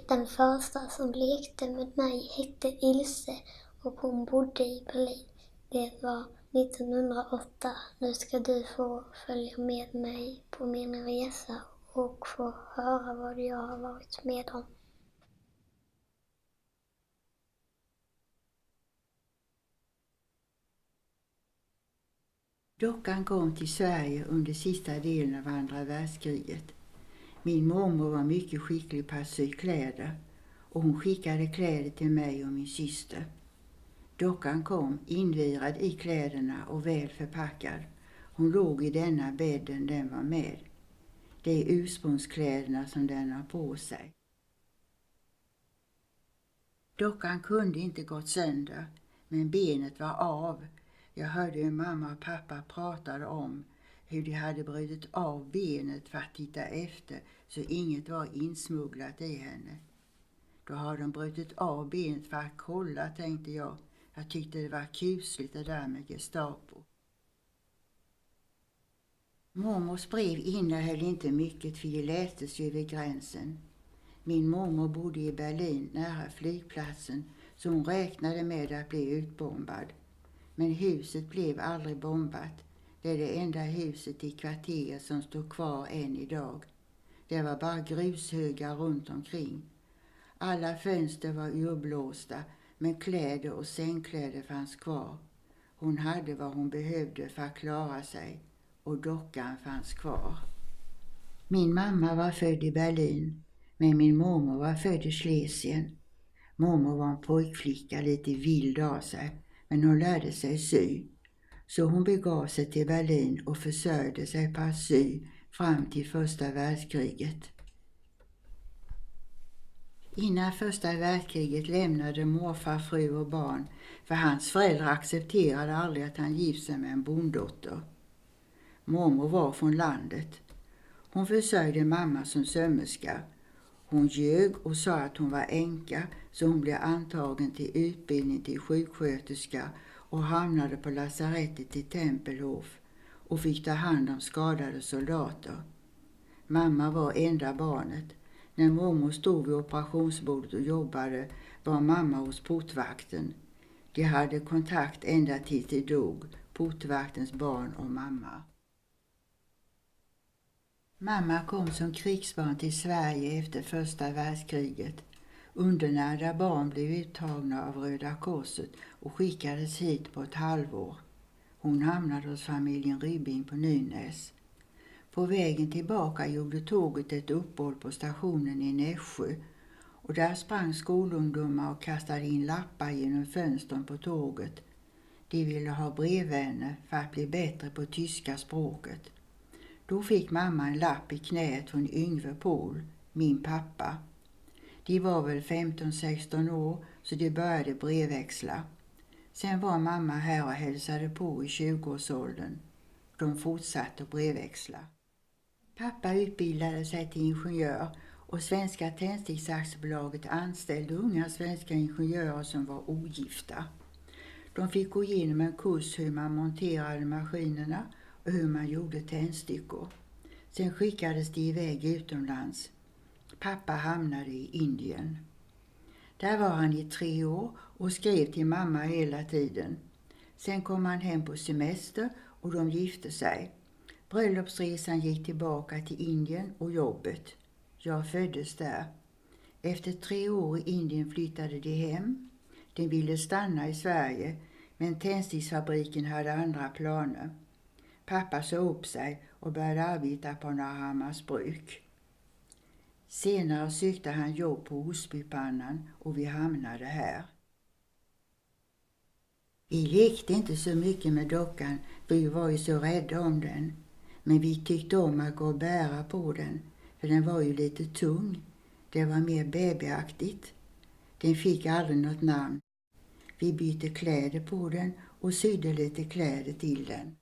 Den första som lekte med mig hette Ilse och hon bodde i Berlin. Det var 1908. Nu ska du få följa med mig på min resa och få höra vad jag har varit med om. Dockan kom till Sverige under sista delen av andra världskriget. Min mormor var mycket skicklig på att sy kläder och hon skickade kläder till mig och min syster. Dockan kom invirad i kläderna och väl förpackad. Hon låg i denna bädden den var med. Det är ursprungskläderna som den har på sig. Dockan kunde inte gått sönder, men benet var av. Jag hörde hur mamma och pappa pratade om hur de hade brutit av benet för att titta efter så inget var insmugglat i henne. Då har de brutit av benet för att kolla, tänkte jag. Jag tyckte det var kusligt det där med Gestapo. Mormors brev innehöll inte mycket för det lästes ju vid gränsen. Min mormor bodde i Berlin nära flygplatsen så hon räknade med att bli utbombad. Men huset blev aldrig bombat. Det är det enda huset i kvarteret som står kvar än idag. Det var bara grushögar runt omkring. Alla fönster var urblåsta men kläder och sängkläder fanns kvar. Hon hade vad hon behövde för att klara sig och dockan fanns kvar. Min mamma var född i Berlin men min mormor var född i Schlesien. Mormor var en pojkflicka lite vild av sig men hon lärde sig sy. Så hon begav sig till Berlin och försörjde sig på att sy fram till första världskriget. Innan första världskriget lämnade morfar fru och barn för hans föräldrar accepterade aldrig att han gift sig med en bonddotter. Mormor var från landet. Hon försörjde mamma som sömmerska. Hon ljög och sa att hon var änka så hon blev antagen till utbildning till sjuksköterska och hamnade på lasarettet i Tempelhof och fick ta hand om skadade soldater. Mamma var enda barnet. När mormor stod vid operationsbordet och jobbade var mamma hos portvakten. De hade kontakt ända tills de dog, portvaktens barn och mamma. Mamma kom som krigsbarn till Sverige efter första världskriget. Undernärda barn blev uttagna av Röda Korset och skickades hit på ett halvår. Hon hamnade hos familjen Ribbing på Nynäs. På vägen tillbaka gjorde tåget ett uppehåll på stationen i Nässjö och där sprang skolungdomar och kastade in lappar genom fönstren på tåget. De ville ha brevvänner för att bli bättre på tyska språket. Då fick mamma en lapp i knät från Yngve Pohl, min pappa. De var väl 15-16 år så de började brevväxla. Sen var mamma här och hälsade på i 20-årsåldern. De fortsatte brevväxla. Pappa utbildade sig till ingenjör och Svenska Tändsticksaktiebolaget anställde unga svenska ingenjörer som var ogifta. De fick gå igenom en kurs hur man monterade maskinerna och hur man gjorde tändstickor. Sen skickades de iväg utomlands. Pappa hamnade i Indien. Där var han i 3 år och skrev till mamma hela tiden. Sen kom han hem på semester och de gifte sig. Bröllopsresan gick tillbaka till Indien och jobbet. Jag föddes där. Efter 3 år i Indien flyttade de hem. De ville stanna i Sverige men tändsticksfabriken hade andra planer. Pappa sa upp sig och började arbeta på Norrhammars bruk. Senare sökte han jobb på Osbypannan och vi hamnade här. Vi lekte inte så mycket med dockan för vi var ju så rädda om den. Men vi tyckte om att gå och bära på den för den var ju lite tung. Det var mer babyaktigt. Den fick aldrig något namn. Vi bytte kläder på den och sydde lite kläder till den.